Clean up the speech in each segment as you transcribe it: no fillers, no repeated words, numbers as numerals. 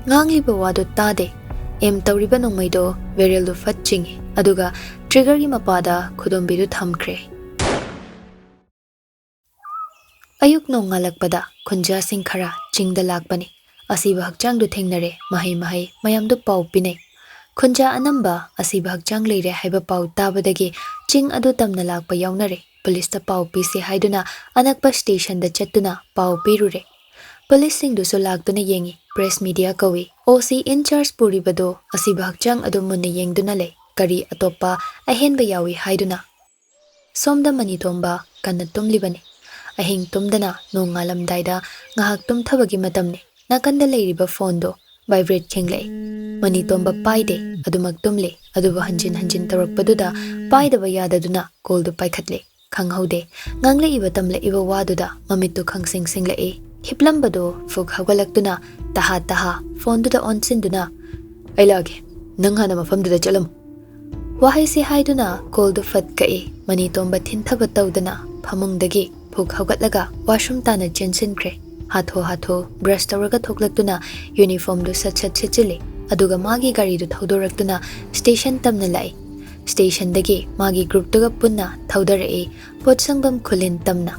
ngangliba wadu tade em tawriba nongmaido viral du fat chingi aduga trigger gi mapada khudombi du thamkhre ayuk nong ngalakpada khunja sing khara chingda lakpani asiba hakchang du thengnare mahai mahai mayam du pau pinai khunja anamba asiba hakchang leire haiba pau tabadagi ching adu tamna lakpa yawnare police ta pau pisi haiduna anakpa station da chatuna pau pirure police sing du so laktuna yengi press media kawi OC in charge puribado asiba hakchang adu munne yengduna le kari atopa ahenba yawi haiduna somda mani tomba kanna tumlibani ahing tumdana nongalam daida ngahak tumthabagi matamne nakanda leiriba phone do vibrate khenglei mani tomba paide adumak tumle aduba hanjin hanjin tarakpaduda paidaba yadaduna call du paikhatle khanghaude ngangle iba tamle iba waduda mamittu khangsing single e hiplambado fuk hawalaktuna taha taha phone duda on sinduna ailage nanghana mafamduda chalam wahai se haiduna call du fat ka e mani tomba thinthaba tawdana phamungdagi fuk hawgatlaga washroom tana chensinkre hatho hatho brush tawraga thoklaktuna uniform du sat sat chechile aduga magi gari du thaudoraktuna station tamna lai station dagi magi group tuga punna thaudare e potsangbam khulin tamna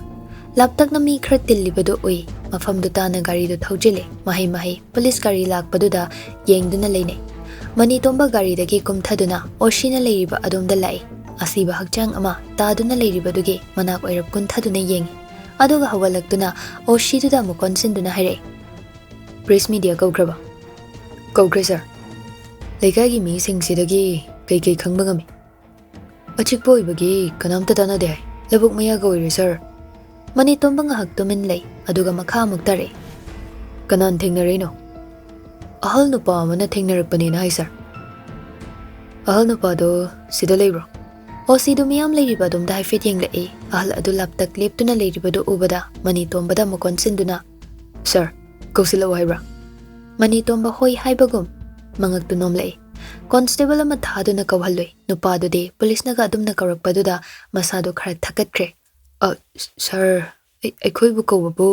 laptakna mi khar tillibadu oi mafam du tana gari du thaujile mahai mahai police gari lakpaduda yengduna leine mani tomba gari dagi kumthaduna oshina leiriba adomda lai asiba hakchang ama taduna leiribadugi manak oirap kunthaduna yengi aduga hawalaktuna oshiduda mukon sinduna haire press media kawgraba kawgre sir leikagi mi singsidagi kai khangba ngami achikpo ibagi kanamta tanade hai labuk maya gawire sir mani tomba ngahak tumin lei aduga makha muktare kanan thengnareno ahal nupa amana thengnarakpani na hai sir ahal nupa do sida leibro Osidu miyam leiriba dum da haifet yenglai ahal adu laptak leptuna leiriba do ubada mani tombada mukon sinduna sir kausila waibra mani tomba hoi haibagum mangak tu nomlai constable ama thaduna kawhalloi nupa do de police naga adumna kawrakpaduda masado khara thakatkre sir aikhoi bu kawbu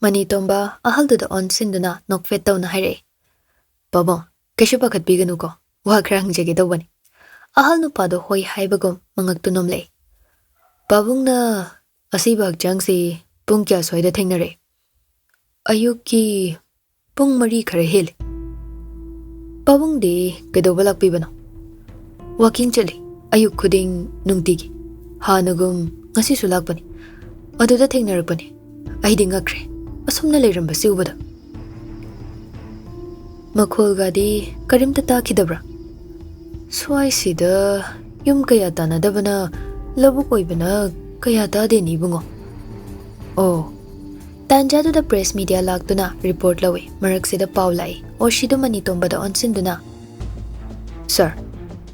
mani tomba ahal du da on sinduna nokfet tawna haire baba keshu pakhat biganu ko wa khrang jege dawani ahal nupado hoi haibagum mangak tu nomlei babungna asiba jangsi pung kya soida thengnare ayuki pung mari khare hel babung de kedobalak pibano walking chali ayuk khuding nungtigi hanagum ngasi sulak bani aduda thengnarak bani ai dinga kre asumna leiramba siubada makhol gadi karimta ta khidabra swai sida yum kaya tanadabana labuk oibana kaya tade ni bungo oh tanjadu da press media laktuna report lawe marak sida paulai o shidu mani tombada onsinduna sir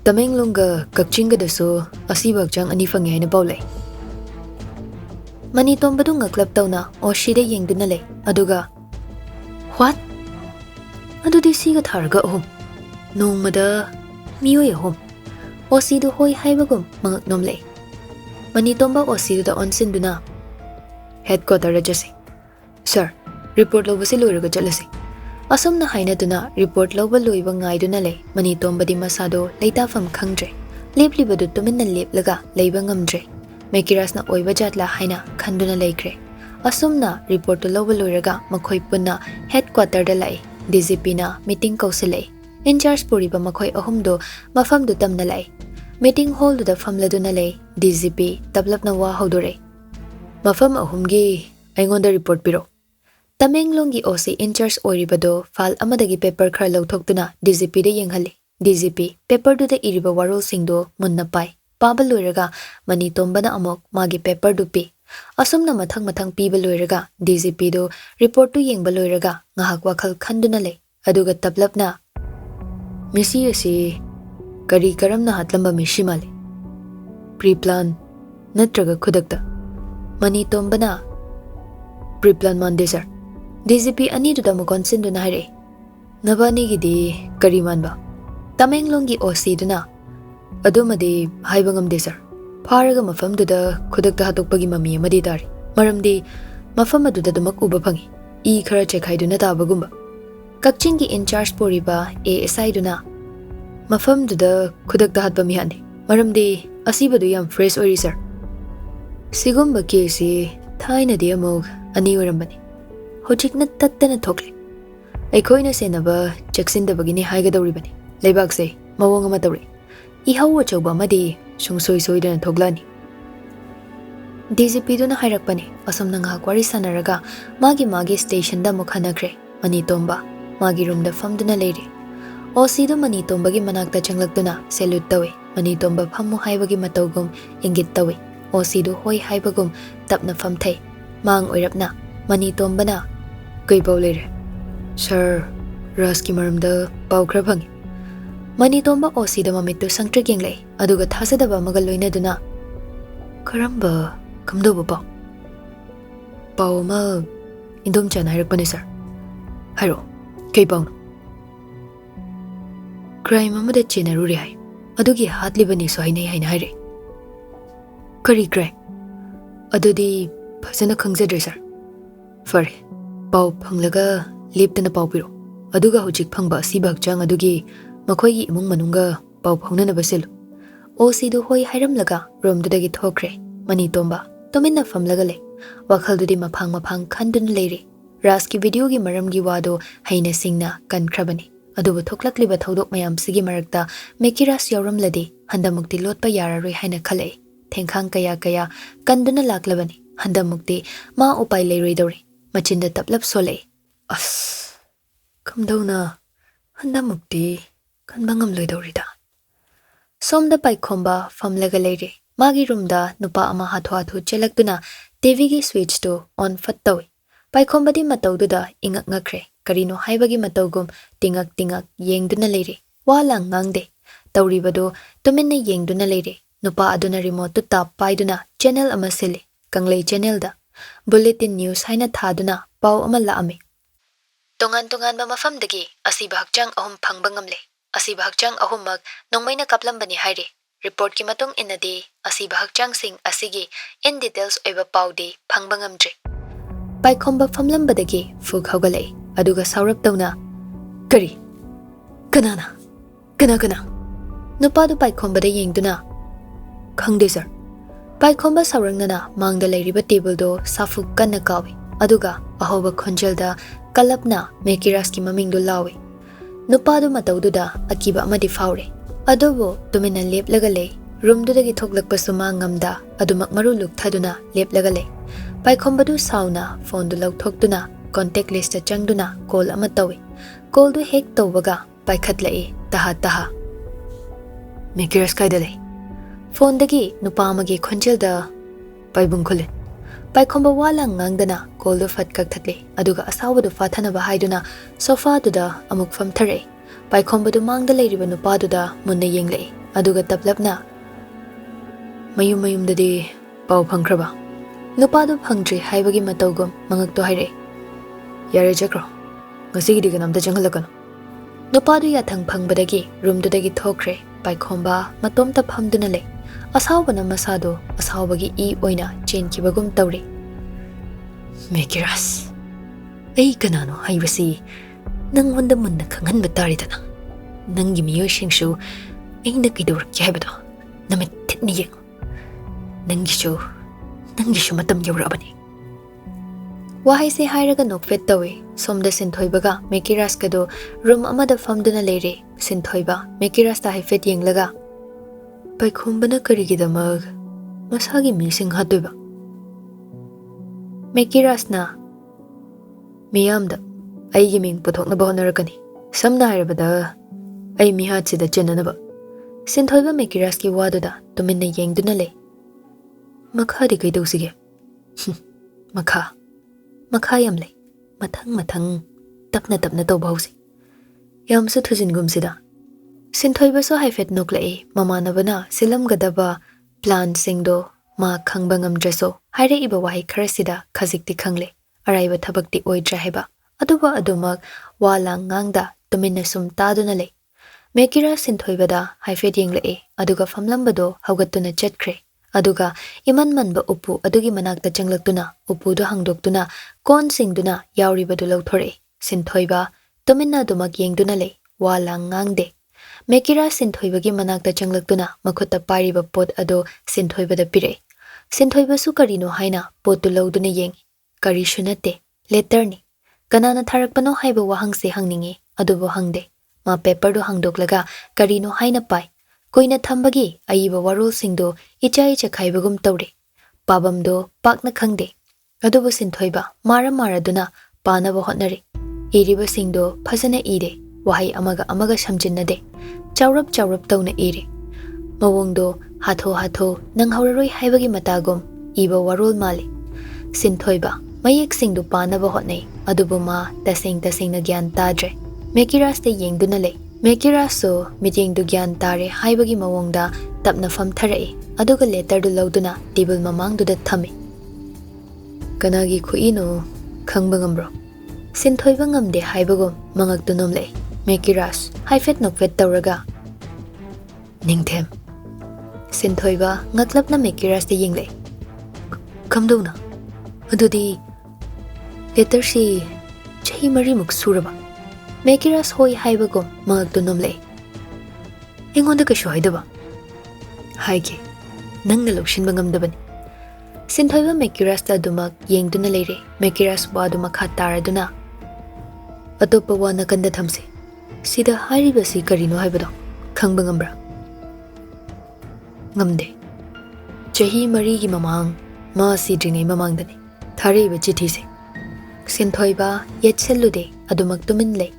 tamenglunga kakchinga daso asibak jang ani fangi haina paulai mani tombadu ngaklap tawna o shida yengduna le aduga what adudi siga tharga ohum nongmada miyo yahom osidu hoi haibagum mangak nomlei mani tomba osidu da onsinduna headquarter rajasi sir report lobasi loiraga chalasi asomna haina duna report loba loiba ngaiduna le mani tomba di masado leita fam khangdre leplibadu tuminna leplaga leiba ngamdre mekirasna oiba jatla haina khanduna leikre asomna report loba loiraga makhoi punna headquarter da lai DGP na meeting kausilai in charge puriba makhoi ahumdo mafam du tamna lai meeting hall du da famladuna lai DGP tablapna wa hodore mafam ahumgi aingonda report piro tamenglongi OC in charge oiribado file amadagi paper khar lawthoktuna DGP de yenghali DGP paper du da iriba warol singdo munna pai paba loiraga mani tombana amok magi paper du pi asumna mathang mathang piba loiraga DGP do report tu yengba loiraga ngahak WakhaL khanduna lai aduga tablapna misi asi kari karamna hatlamba mishi male pre-plan natraga khudakta mani tombana pre-plan mande sir DGP ani du da mukon sinduna hare nabani gidi kari manba tamenglongi OC duna adumadi haibangam de sir pharaga mafam du da khudakta hatokpagi mami amadi dari maramdi mafam adu da dumak uba phangi I khara chekhai duna tabagumba Kakchinggi in charge poriba ASI duna mafamduda khudakta hatpa mihani maramdi asibadu yam fresh ori sir sigumba kesi thaina di amog ani orambani hojikna tattana thokle aikhoina senaba jaksindabagini haigadoribani leibakse mawong ama tawri ihaw achauba amadi sungsoi soidana thoglani DGP duna hairakpani asomna nga kwari sanaraga magi station da mukhanakre mani tomba magi room da famduna leiri OC do mani tomba gi manakta changlakduna salute tawe mani tomba phammu haibagi matawgum ingit tawe OC do hoi haibagum tapna famthai mang oirapna mani tomba na kaibaw leire sir raski maramda pawkhra bhangi mani tomba OC da mamitu sangtre genglei aduga thasadaba magal loina duna karamba kamdoba paw ma indom chan hairakpani sir hairo kay paw crime amada chenaruri hai adugi hatlibani so hainai haina haire kari crime adudi phasana khangjadre sir fare paw phanglaga leptana paw piro aduga hojik phangba sibak chang adugi makhoi gi imung manunga paw phaunana basil OC du hoi hairamlaga romdudagi thokre mani tomba tominna famlaga le WakhaL dudi maphang khandun leire raski video gi maram gi wado haina singna kankrabani adubu thoklakliba thodok mayam sigi marakta mekiras yawramladi handamukti lotpa yararoi haina khalai thengkhang kaya kanduna laklabani handamukti ma upai leiroi dori machinda taplap solei as kamdauna handamukti kanbangam loidorida somda Yaikhomba famlaga leire magi roomda nupa ama hathu chelakduna TV gi switch to on fattawi Yaikhomba di matawduda ingak ngakre karino haibagi matawgum tingak yengduna leire wala ngangde tawribado tuminna yengduna leire nupa aduna remote to tap paiduna channel ama sili kanglei channel da bulletin news haina thaduna paw ama laami tongan ba mafamdagi asiba hakchang ahum phangba ngamle asiba hakchang ahumak nongmaina kaplambani haire report ki matung inadi asiba hakchang sing asigi in details oiba pawdi phangba ngamdre Yaikhomba famlambadagi fuk haugalai aduga saurap tawna kari kana nupadu Yaikhomba da yengduna khangde sir Yaikhomba saurangnana mangda leiriba table do safu kanna kawi aduga ahoba khonjel da kalapna mekiras ki maming do lawi nupadu matawduda akiba amadi faure adubo tumina leplaga le room du dagi thoklakpa suma ngamda adumak maru luk thaduna leplaga le Yaikhomba du sauna phone du lauthokduna contact list changduna call ama tawi call du hek tawbaga paikhatlai taha mekiras kaidale phone dagi nupa amagi khonjel da paibung khule Yaikhomba wala ngangdana call du fat kakthale aduga asawa du fathana ba haiduna sofa du da amuk fam thare Yaikhomba du mangda leiriba nupa du da munna yenglei aduga taplapna mayum dadi paw phangkraba nupadu phangdri haibagi matawgum mangak to haire yare jakro ngasi gi ganamda janghalakano nupadu yathang phangbadagi room dudagi thokre Yaikhomba matomta phamduna le asawbana masado asawbagi e oina chenkibagum tawri mekiras ei kanano haibasi nangwanda munna khangan bataridana nangi miyo shingshu einda kidur kyabado namit thitni yeng nangishu matam yawrabani wahai se hairaga nokfet tawe somda sinthoibaga mekiras kado room amada famduna leire sinthoiba mekiras ta haifet yenglaga Yaikhomba na karigidamag masagi mising hatoiba mekiras na miyamda aigi ming puthokna bahonaragani samna hairabada ai mihatsida chenanaba sinthoiba mekiras ki waduda tuminna yengduna le makha di kai dosige makha yam lei mathang tapna tawba hausi yam su thujin gumsida sinthoiba so haifet noklai mamanabana silam gadaba plan singdo ma khangba ngamdreso haire iba wahi kharasida khajikti khangle araiba thabakti oidra heba aduba adumak wala ngangda tuminna sum taduna lei mekira sinthoibada haifet yenglai aduga famlambado haugatuna chetkre aduga iman manba upu adugi manakta changlaktuna upu do hangdoktuna kon singduna yauribadu lauthore sinthoiba ꯇꯨꯃꯤꯟꯅ ꯑꯗꯨꯃꯛ ꯌꯦꯡꯗꯨꯅ ꯂꯩ ꯋꯥ ꯂꯥꯡ ꯉꯥꯡꯗꯦ ꯃꯦꯀꯤꯔꯥ ꯁꯤꯟꯊꯣꯏꯕꯒꯤ ꯃꯅꯥꯛꯇ ꯆꯪꯂꯛꯇꯨꯅ ꯃꯈꯨꯠꯇ ꯄꯥꯏꯔꯤꯕ ꯄꯣꯠ ꯑꯗꯨ ꯁꯤꯟꯊꯣꯏꯕꯗ ꯄꯤꯔꯛꯏ ꯁꯤꯟꯊꯣꯏꯕꯁꯨ ꯀꯔꯤꯅꯣ ꯍꯥꯏꯅ ꯄꯣꯠꯇꯨ ꯂꯧꯗꯨꯅ ꯌꯦꯡꯏ ꯀꯔꯤꯁꯨ ꯅꯠꯇꯦ ꯂꯦꯇꯔꯅꯤ ꯀꯅꯥꯅ ꯊꯥꯔꯛꯄꯅꯣ ꯍꯥꯏꯕ ꯋꯥꯍꯪꯁꯦ ꯍꯪꯅꯤꯡꯏ ꯑꯗꯨꯕꯨ ꯍꯪꯗꯦ ꯃꯥ ꯄꯦꯄꯔꯗꯨ ꯍꯥꯡꯗꯣꯛꯂꯒ ꯀꯔꯤꯅꯣ ꯍꯥꯏꯅ ꯄꯥꯏ ꯀꯨꯏꯅ ꯊꯝꯕꯒꯤ ꯑꯏꯕ ꯋꯥꯔꯣꯜꯁꯤꯡꯗꯨ ꯏꯆꯥꯏ ꯆꯈꯥꯏꯕꯒꯨꯝ ꯇꯧꯔꯦ ꯄꯥꯕꯝꯗꯣ ꯄꯥꯛꯅ ꯈꯪꯗꯦ ꯑꯗꯨꯕꯨ ꯁꯤꯟꯊꯣꯏꯕ ꯃꯥꯔꯗꯨꯅ ꯄꯥꯅꯕ ꯍꯣꯠꯅꯔꯤ ꯏꯔꯤꯕꯁꯤꯡꯗꯣ ꯐꯖꯅ ꯏꯔꯦ ꯋꯥꯍꯩ ꯑꯃꯒ ꯁꯝꯖꯤꯟꯅꯗꯦ ꯆꯥꯎꯔꯞ ꯇꯧꯅ ꯏꯔꯦ ꯃꯑꯣꯡꯗꯣ ꯍꯥꯊꯣ ꯅꯪꯍꯧꯔꯔꯣꯏ ꯍꯥꯏꯕꯒꯤ ꯃꯇꯥꯒꯨꯝ ꯏꯕ ꯋꯥꯔꯣꯜ ꯃꯥꯜꯂꯤ ꯁꯤꯟꯊꯣꯏꯕ ꯃꯌꯦꯛꯁꯤꯡꯗꯨ ꯄꯥꯅꯕ ꯍꯣꯠꯅꯩ ꯑꯗꯨꯕꯨ ꯃꯥ ꯇꯁꯦꯡꯅ ꯒ꯭ꯌꯥꯟ ꯇꯥꯗ꯭ꯔꯦ ꯃꯦꯀꯤꯔꯥꯁꯇ ꯌꯦꯡꯗꯨꯅ ꯂꯩ ꯃꯦꯀꯤꯔꯥꯁꯁꯨ ꯃꯤꯠꯌꯦꯡꯗꯨ ꯒ꯭ꯌꯥꯟ ꯇꯥꯔꯦ ꯍꯥꯏꯕꯒꯤ ꯃꯑꯣꯡꯗ ꯇꯞꯅ ꯐꯝꯊꯔꯛꯏ ꯑꯗꯨꯒ ꯂꯦꯇꯔꯗꯨ ꯂꯧꯗꯨꯅ ꯇꯦꯕꯜ ꯃꯃꯥꯡꯗꯨꯗ ꯊꯝꯃꯤ ꯀꯅꯥꯒꯤ ꯈꯨꯏꯅꯣ ꯈꯪꯕ ꯉꯝꯕ꯭ꯔꯣ ꯁꯤꯟꯊꯣꯏꯕ ꯉꯝꯗꯦ ꯍꯥꯏꯕꯒꯨꯝ ꯃꯉꯛꯇꯨ ꯅꯣꯝꯂꯛꯏ ꯃꯦꯀꯤꯔꯥꯁ ꯍꯥꯏꯐꯦꯠ ꯅꯣꯛꯐꯦꯠ ꯇꯧꯔꯒ ꯅꯤꯡꯊꯦꯝ ꯁꯤꯟꯊꯣꯏꯕ ꯉꯛꯂꯞꯅ ꯃꯦꯀꯤꯔꯥꯁꯇ ꯌꯦꯡꯂꯛꯏ ꯀꯝꯗꯧꯅ ꯑꯗꯨꯗꯤ ꯂꯦꯇꯔꯁꯤ ꯆꯍꯤ 4 ꯁꯨꯔꯕ ꯃꯦꯀꯤꯔꯥꯁ ꯍꯣꯏ ꯍꯥꯏꯕꯒꯨꯝ ꯃꯉꯛꯇꯨ ꯅꯣꯝꯂꯛꯏ ꯑꯩꯉꯣꯟꯗ ꯀꯩꯁꯨ ꯍꯥꯏꯗꯕ ꯍꯥꯏꯒꯦ ꯅꯪꯅ ꯂꯧꯁꯤꯟꯕ ꯉꯝꯗꯕꯅꯤ ꯁꯤꯟꯊꯣꯏꯕ ꯃꯦꯀꯤꯔꯥꯁꯇ ꯑꯗꯨꯃꯛ ꯌꯦꯡꯗꯨꯅ ꯂꯩꯔꯦ ꯃꯦꯀꯤꯔꯥꯁ ꯋꯥꯗꯨ ꯃꯈꯥ ꯇꯥꯔꯗꯨꯅ ꯑꯇꯣꯞꯄ ꯋꯥ ꯅꯥꯀꯟꯗ ꯊꯝꯁꯤ ꯁꯤꯗ ꯍꯥꯏꯔꯤꯕꯁꯤ ꯀꯔꯤꯅꯣ ꯍꯥꯏꯕꯗꯣ ꯈꯪꯕ ꯉꯝꯕ꯭ꯔꯥ ꯉꯝꯗꯦ ꯆꯍꯤ 4ꯒꯤ ꯃꯃꯥꯡ ꯃꯥ ꯁꯤꯗ꯭ꯔꯤꯉꯩ ꯃꯃꯥꯡꯗꯅꯤ ꯊꯥꯔꯛꯏꯕ ꯆꯤꯊꯤꯁꯦ ꯁꯤꯟꯊꯣꯏꯕ ꯌꯦꯠꯁꯤꯜꯂꯨꯗꯦ ꯑꯗꯨꯃꯛ ꯇꯨꯃꯤꯟ ꯂꯩ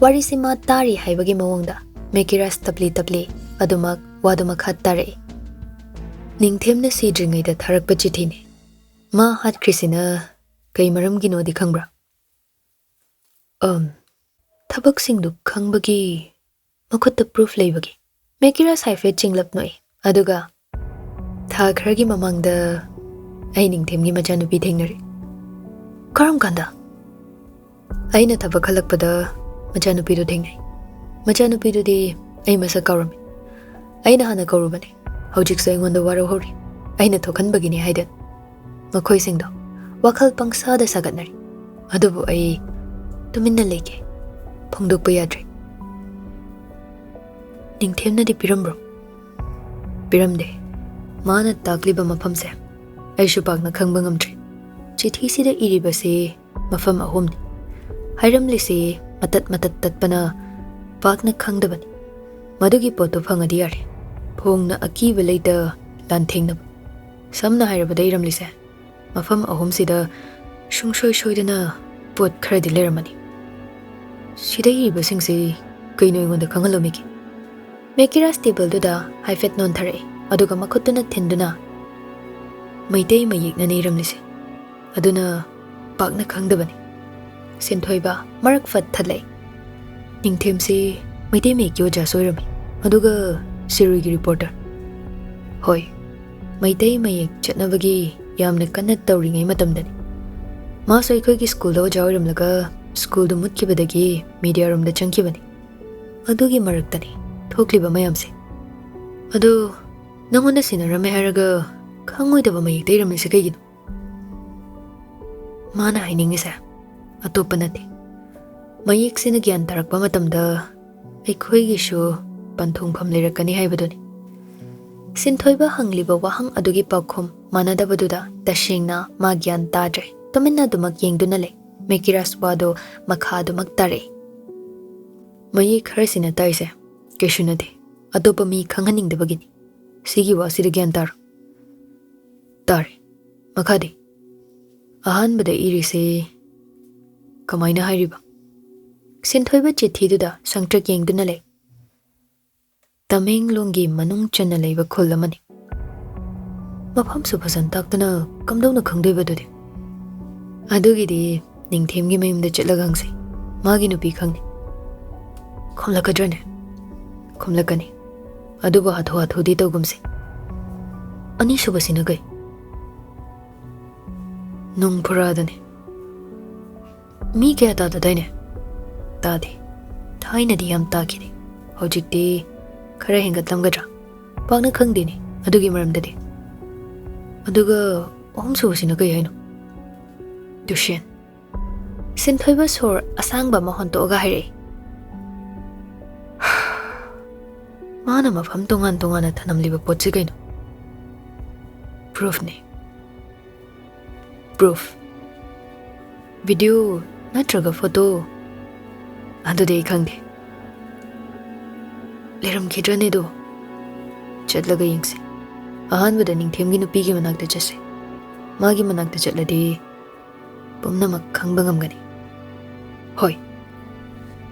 ꯋꯥꯔꯤꯁꯤ ꯃꯥ ꯇꯥꯔꯤ ꯍꯥꯏꯕꯒꯤ ꯃꯑꯣꯡꯗ ꯃꯦꯀꯤꯔꯥꯁ ꯇꯞꯂꯤ ꯑꯗꯨꯃꯛ ꯋꯥꯗꯨ ꯃꯈꯥ ꯇꯥꯔꯛꯏ ꯅꯤꯡꯊꯦꯝꯅ ꯁꯤꯗ꯭ꯔꯤꯉꯩꯗ ꯊꯥꯔꯛꯄ ꯆꯤꯊꯤꯅꯤ ꯃꯥ ꯍꯥꯠꯈ꯭ꯔꯤꯁꯤꯅ ꯀꯩ ꯃꯔꯝꯒꯤꯅꯣꯗꯤ ꯈꯪꯕ꯭ꯔꯥ ꯊꯕꯛꯁꯤꯡꯗꯨ ꯈꯪꯕꯒꯤ ꯃꯈꯨꯠꯇ ꯄ꯭ꯔꯨꯐ ꯂꯩꯕꯒꯤ ꯃꯦꯀꯤꯔꯥꯁ ꯍꯥꯏꯐꯦꯠ ꯆꯤꯡꯂꯞ ꯅꯣꯛꯏ ꯑꯗꯨꯒ ꯊꯥ ꯈꯔꯒꯤ ꯃꯃꯥꯡꯗ ꯑꯩ ꯅꯤꯡꯊꯦꯝꯒꯤ ꯃꯆꯥꯅꯨꯄꯤ ꯊꯦꯡꯅꯔꯤ ꯀꯔꯝ ꯀꯥꯟꯗ ꯑꯩꯅ ꯊꯕꯛ ꯍꯜꯂꯛꯄꯗ ꯃꯆꯥꯅꯨꯄꯤꯗꯨ ꯊꯦꯡꯅꯩ ꯃꯆꯥꯅꯨꯄꯤꯗꯨꯗꯤ ꯑꯩ ꯃꯁꯛ ꯀꯥꯎꯔꯝꯃꯤ ꯑꯩꯅ ꯍꯥꯟꯅ ꯀꯧꯔꯨꯕꯅꯤ ꯍꯧꯖꯤꯛꯁꯨ ꯑꯩꯉꯣꯟꯗ ꯋꯥꯔꯧꯍꯧꯔꯤ ꯑꯩꯅ ꯊꯣꯛꯍꯟꯕꯒꯤꯅꯤ ꯍꯥꯏꯗꯅ ꯃꯈꯣꯏꯁꯤꯡꯗꯣ ꯋꯥꯈꯜ ꯄꯪꯁꯥꯗ ꯁꯥꯒꯠꯅꯔꯤ ꯑꯗꯨꯕꯨ ꯑꯩ ꯇꯨꯃꯤꯟꯅ ꯂꯩꯒꯦ ꯐꯣꯡꯗꯣꯛꯄ ꯌꯥꯗ꯭ꯔꯦ ꯅꯤꯡꯊꯦꯝꯅꯗꯤ ꯄꯤꯔꯝꯕ꯭ꯔꯣ ꯄꯤꯔꯝꯗꯦ ꯃꯥꯅ ꯇꯥꯛꯂꯤꯕ ꯃꯐꯝꯁꯦ ꯑꯩꯁꯨ ꯄꯥꯛꯅ ꯈꯪꯕ ꯉꯝꯗ꯭ꯔꯤ ꯆꯤꯊꯤꯁꯤꯗ ꯏꯔꯤꯕꯁꯤ ꯃꯐꯝ 3ꯅꯤ ꯍꯥꯏꯔꯝꯂꯤꯁꯤ ꯃꯇꯠ ꯇꯠꯄꯅ ꯄꯥꯛꯅ ꯈꯪꯗꯕꯅꯤ ꯃꯗꯨꯒꯤ ꯄꯣꯠꯇꯨ ꯐꯪꯉꯗꯤ ꯌꯥꯔꯦ ꯐꯣꯡꯅ ꯑꯀꯤꯕ ꯂꯩꯇ ꯂꯥꯟꯊꯦꯡꯅꯕ ꯁꯝꯅ ꯍꯥꯏꯔꯕꯗ ꯏꯔꯝꯂꯤꯁꯦ ꯃꯐꯝ 3ꯁꯤꯗ ꯁꯨꯡꯁꯣꯏ ꯁꯣꯏꯗꯅ ꯄꯣꯠ ꯈꯔꯗꯤ ꯂꯩꯔꯝꯃꯅꯤ ꯁꯤꯗ ꯏꯔꯤꯕꯁꯤꯡꯁꯤ ꯀꯩꯅꯣ ꯑꯩꯉꯣꯟꯗ ꯈꯪꯍꯜꯂꯝꯃꯤꯒꯦ ꯃꯦꯀꯤꯔꯥꯁ ꯇꯦꯕꯜꯗꯨꯗ ꯍꯥꯏꯐꯦꯠ ꯅꯣꯟꯊꯔꯛꯏ ꯑꯗꯨꯒ ꯃꯈꯨꯠꯇꯨꯅ ꯊꯤꯟꯗꯨꯅ ꯃꯩꯇꯩ ꯃꯌꯦꯛꯅꯅ ꯏꯔꯝꯂꯤꯁꯦ ꯑꯗꯨꯅ ꯄꯥꯛꯅ ꯈꯪꯗꯕꯅꯤ ꯁꯤꯟꯊꯣꯏꯕ ꯃꯔꯛ ꯐꯠ ꯊꯠꯂꯛꯏ ꯅꯤꯡꯊꯦꯝꯁꯤ ꯃꯩꯇꯩ ꯃꯌꯦꯛꯀꯤ ꯑꯣꯖꯥꯁꯨ ꯑꯣꯏꯔꯝꯃꯤ ꯑꯗꯨꯒ ꯁꯤꯔꯣꯏꯒꯤ ꯔꯤꯄꯣꯔꯇꯔ ꯍꯣꯏ ꯃꯩꯇꯩ ꯃꯌꯦꯛ ꯆꯠꯅꯕꯒꯤ ꯌꯥꯝꯅ ꯀꯟꯅ ꯇꯧꯔꯤꯉꯩ ꯃꯇꯝꯗꯅꯤ ꯃꯥꯁꯨ ꯑꯩꯈꯣꯏꯒꯤ ꯁ꯭ꯀꯨꯜꯗ ꯑꯣꯖꯥ ꯑꯣꯏꯔꯝꯂꯒ ꯁ꯭ꯀꯨꯜꯗꯨ ꯃꯨꯠꯈꯤꯕꯗꯒꯤ ꯃꯤꯗꯤꯌꯥꯔꯣꯝꯗ ꯆꯪꯈꯤꯕꯅꯤ ꯑꯗꯨꯒꯤ ꯃꯔꯛꯇꯅꯤ ꯊꯣꯛꯂꯤꯕ ꯃꯌꯥꯝꯁꯦ ꯑꯗꯨ ꯅꯪꯉꯣꯟꯗ ꯁꯤꯟꯅꯔꯝꯃꯦ ꯍꯥꯏꯔꯒ ꯈꯪꯉꯣꯏꯗꯕ ꯃꯌꯦꯛꯇ ꯏꯔꯝꯂꯤꯁꯦ ꯀꯩꯒꯤꯅꯣ ꯃꯥꯅ ꯍꯥꯏꯅꯤꯡꯉꯤꯁꯦ ꯑꯇꯣꯞꯄ ꯅꯠꯇꯦ ꯃꯌꯦꯛꯁꯤꯅ ꯒ꯭ꯌꯥꯟ ꯇꯥꯔꯛꯄ ꯃꯇꯝꯗ ꯑꯩꯈꯣꯏꯒꯤꯁꯨ ꯄꯟꯊꯨꯡꯐꯝ ꯂꯩꯔꯛꯀꯅꯤ ꯍꯥꯏꯕꯗꯨꯅꯤ ꯁꯤꯟꯊꯣꯏꯕ ꯍꯪꯂꯤꯕ ꯋꯥꯍꯪ ꯑꯗꯨꯒꯤ ꯄꯥꯎꯈꯨꯝ ꯃꯥꯟꯅꯗꯕꯗꯨꯗ ꯇꯁꯦꯡꯅ ꯃꯥ ꯒ꯭ꯌꯥꯟ ꯇꯥꯗ꯭ꯔꯦ ꯇꯨꯃꯤꯟꯅ ꯑꯗꯨꯃꯛ ꯌꯦꯡꯗꯨꯅ ꯂꯩ ꯃꯦꯀꯤꯔꯥꯁ ꯋꯥꯗꯣ ꯃꯈꯥ ꯑꯗꯨꯃꯛ ꯇꯥꯔꯛꯏ ꯃꯌꯦꯛ ꯈꯔꯁꯤꯅ ꯇꯥꯏꯁꯦ ꯀꯩꯁꯨ ꯅꯠꯇꯦ ꯑꯇꯣꯞꯄ ꯃꯤ ꯈꯪꯍꯟꯅꯤꯡꯗꯕꯒꯤꯅꯤ ꯁꯤꯒꯤ ꯋꯥꯁꯤꯗ ꯒ꯭ꯌꯥꯟ ꯇꯥꯔꯣ ꯇꯥꯔꯦ ꯃꯈꯥꯗꯤ ꯑꯍꯥꯟꯕꯗ ꯏꯔꯤꯁꯦ ꯀꯃꯥꯏꯅ ꯍꯥꯏꯔꯤꯕ ꯁꯤꯟꯊꯣꯏꯕ ꯆꯤꯊꯤꯗꯨꯗ ꯁꯪꯇ꯭ꯔꯤꯛ ꯌꯦꯡꯗꯨꯅ ꯂꯩ ꯇꯃꯦꯡꯂꯣꯡꯒꯤ ꯃꯅꯨꯡ ꯆꯟꯅ ꯂꯩꯕ ꯈꯨꯜ ꯑꯃꯅꯤ ꯃꯐꯝꯁꯨ ꯐꯖꯅ ꯇꯥꯛꯇꯅ ꯀꯝꯗꯧꯅ ꯈꯪꯗꯣꯏꯕꯗꯨꯗꯤ ꯑꯗꯨꯒꯤꯗꯤ ꯅꯤꯡꯊꯦꯝꯒꯤ ꯃꯌꯨꯝꯗ ꯆꯠꯂꯒ ꯍꯪꯁꯤ ꯃꯥꯒꯤ ꯅꯨꯄꯤ ꯈꯪꯅꯤ ꯈꯨꯝꯂꯛꯀꯗ꯭ꯔꯅꯦ ꯈꯨꯝꯂꯛꯀꯅꯤ ꯑꯗꯨꯕꯨ ꯍꯥꯊꯨ-ꯍꯥꯊꯨꯗꯤ ꯇꯧꯒꯨꯝꯁꯤ ꯑꯅꯤꯁꯨꯕꯁꯤꯅ ꯀꯩ ꯅꯨꯡꯐꯨꯔꯥꯗꯅꯤ ꯃꯤ ꯀꯌꯥ ꯇꯥꯗꯗꯥꯏꯅꯦ ꯇꯥꯗꯦ ꯊꯥꯏꯅꯗꯤ ꯌꯥꯝ ꯇꯥꯈꯤꯗꯦ ꯍꯧꯖꯤꯛꯇꯤ ꯈꯔ ꯍꯦꯟꯒꯠꯂꯝꯒꯗ꯭ꯔꯥ ꯄꯥꯛꯅ ꯈꯪꯗꯦꯅꯦ ꯑꯗꯨꯒꯤ ꯃꯔꯝꯗꯗꯤ ꯑꯗꯨꯒ 3ꯁꯨꯕꯁꯤꯅ ꯀꯩ ꯍꯥꯏꯅꯣ ꯇꯨꯁꯦꯟ Sinthoiba sor asangba mahontoga haire. Mana mafam tongan tongana thanamliba potsi kaino. Proof ne. Proof. Video natraga photo. Adudei khangde. Leram khidrane do. Chatlaga yingse. Ahanbada ningthemgi nupigi manakta chase. Magi manakta chatladi pumnamak khangba ngamgani. Hoi.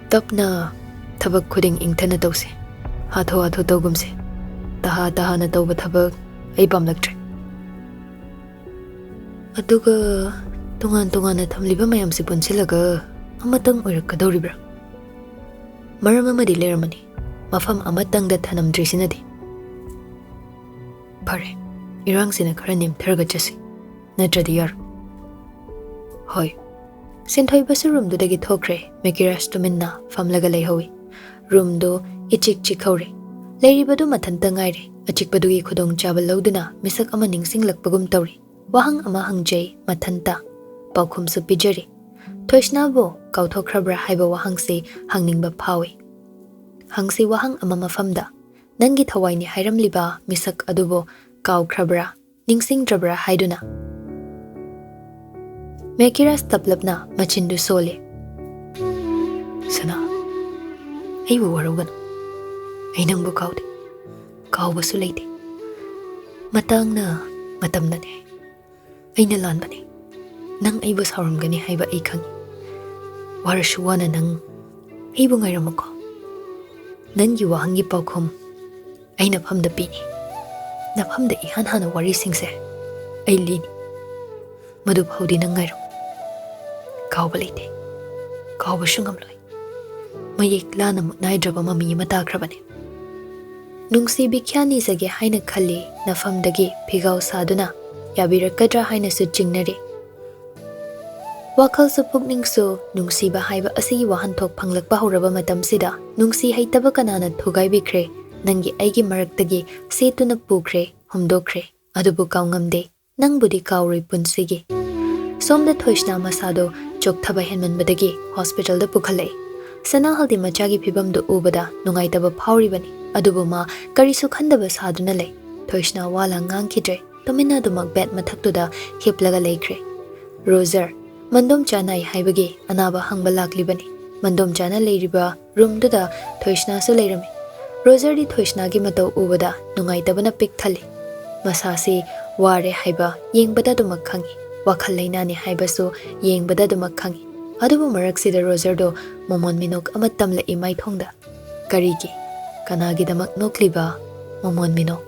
Tapna thabak khuding ingthana tawse. Hatho hatho tawgumse. Taha na tawba thabak ai pamlaktre. Aduga tungan na thamliba mayam si punsilaga amatang oirakadoribra. Maram amadi leramani. Mafam amatangda thanamdrisinadi. Pare. Irangsina khara nimtharga chasi. Natradi yar. Hoi. Sinthoiba sa room do dagi thokre mekiras tuminna famlaga leihowi. Room do ichik chikhaure. Leiribadu mathanta ngaire. Achikpadugi khudong chabal lauduna misak ama ningsinglakpagum tawri. Wahang ama hangjay mathanta. Paukhum su pijari. Thoishna bo kauthokhrabra haiba wahang si hangningba phawi. Hangsi wahang ama mafamda. Nangi thawai ni hairamliba misak adubo kaukrabra ningsingdrabra haiduna. Mekiras taplapna machindu sole. Sana. Aibu warugan. Ay nang bukawde. Kauba sulaite. Matang na matam na ne. Ay nalan ba ne. Nang aibu sauram gani haiba ay kangi. Warashuwana nang aibu ngayram ko. Nan yuwa hangi paukhum. Ay napamda pini. Napamda ihan-hana wari singse. Ay lini. Madub haudi nang ngayram. Kauba laite. Kauba shungamloy. Mayikla na naidraba mami matakrabane. Nung si bikyani sage haina khali nafamdagi pigaw saduna yabirakadra haina su jingnari. WakhaL sa pugningso nung si bahaiba asigi wahantok panglakpa horaba matamsida nung si haitaba kanana thugay bikre nangi aigi maraktagi setu na pukre humdokre adubu kaungamde nang budi kauroi punsigi. Somda thoishna masado chokthaba henmanbadagi hospital da pukhalai. Sana haldi machagi phibam do ubada nungaitaba phauribani adubu ma karisu khandaba saduna lay. Thoishna wala ngangkhidre tomina dumak bed mathaktuda hiplaga leikre. Roser mandom chana haibagi anaba hangba laklibani. Mandom chana leiriba room duda thoishna su leirami. Roser di thoishna gi matau ubada nungaitaba na pik thali. Masasi ware haiba yengbada dumak khangi. WakhaL lainani haiba su yengbada dumak khangi. Adubu maraksida Roser do momon minok amatamla imay thongda. Karigi kanagi damak nokliba momon minok.